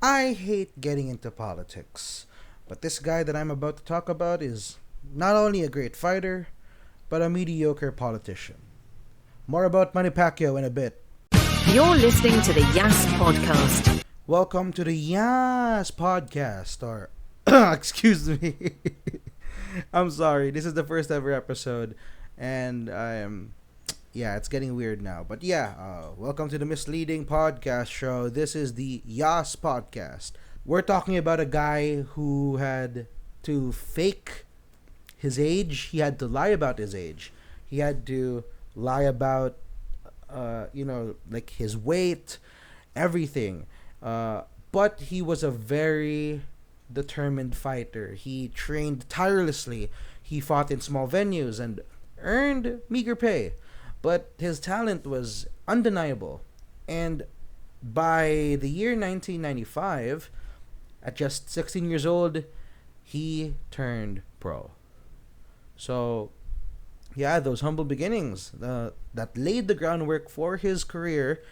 I hate getting into politics, but this guy that I'm about to talk about is not only a great fighter, but a mediocre politician. More about Manny Pacquiao in a bit. You're listening to the YAS podcast. Welcome to the YAS podcast, or excuse me. I'm sorry. This is the first ever episode, and it's getting weird now. But welcome to the misleading podcast show. This is the YAS podcast. We're talking about a guy who had to fake his age. He had to lie about his age. He had to lie about, like his weight, everything. But he was a very determined fighter. He trained tirelessly. He fought in small venues and earned meager pay. But his talent was undeniable. And by the year 1995, at just 16 years old, he turned pro. So, those humble beginnings that laid the groundwork for his career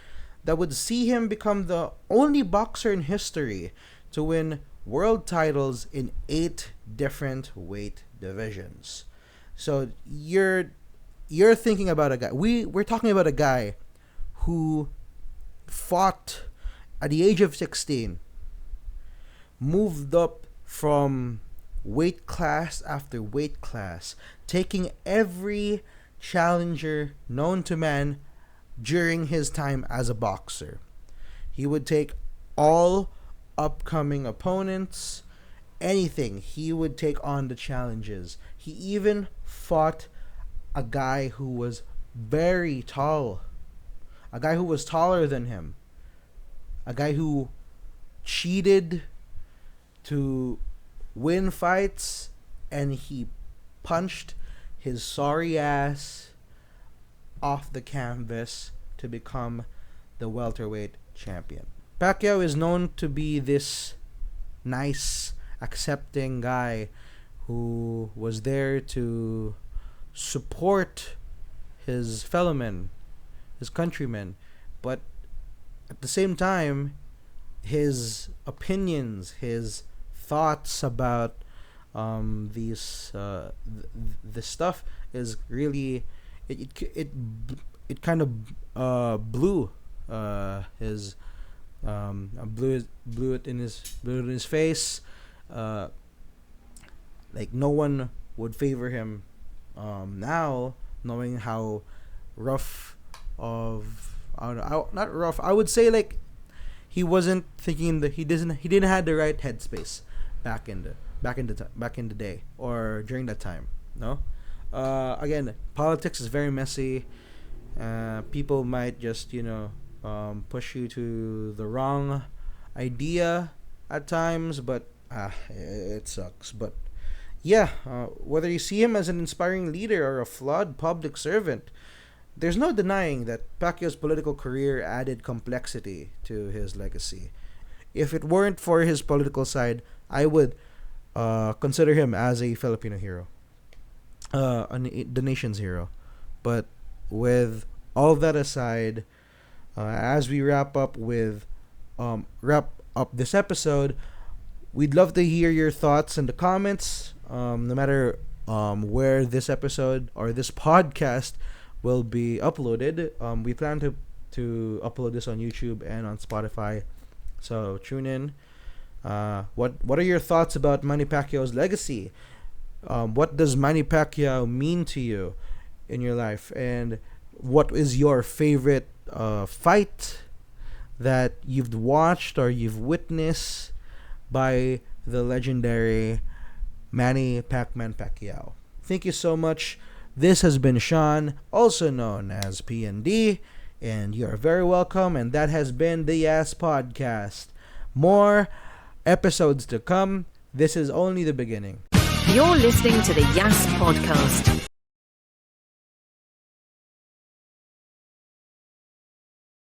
that would see him become the only boxer in history to win world titles in 8 different weight divisions. So you're thinking about a guy. We're talking about a guy who fought at the age of 16, moved up from weight class after weight class, taking every challenger known to man during his time as a boxer. He would take all upcoming opponents, anything. He would take on the challenges. He even fought a guy who was very tall, a guy who was taller than him, a guy who cheated to win fights, and he punched his sorry ass off the canvas to become the welterweight champion. Pacquiao is known to be this nice, accepting guy who was there to support his fellow men, his countrymen, but at the same time, his opinions, his thoughts about this stuff is really it kind of blew his blew it in his face. Like no one would favor him now, knowing how rough of not rough. I would say like he wasn't thinking that he didn't have the right headspace back in the day or during that time. No, again, politics is very messy. People might just push you to the wrong idea at times, but it sucks. But whether you see him as an inspiring leader or a flawed public servant, there's no denying that Pacquiao's political career added complexity to his legacy. If it weren't for his political side, I would consider him as a Filipino hero, the nation's hero. But with all that aside, as we wrap up this episode, we'd love to hear your thoughts in the comments. No matter where this episode or this podcast will be uploaded, we plan to upload this on YouTube and on Spotify. So tune in. What are your thoughts about Manny Pacquiao's legacy? What does Manny Pacquiao mean to you in your life? And what is your favorite fight that you've watched or you've witnessed by the legendary Manny Pacman Pacquiao? Thank you so much. This has been Sean, also known as PND, and you are very welcome. And that has been the YAS Podcast. More episodes to come. This is only the beginning. You're listening to the YAS podcast.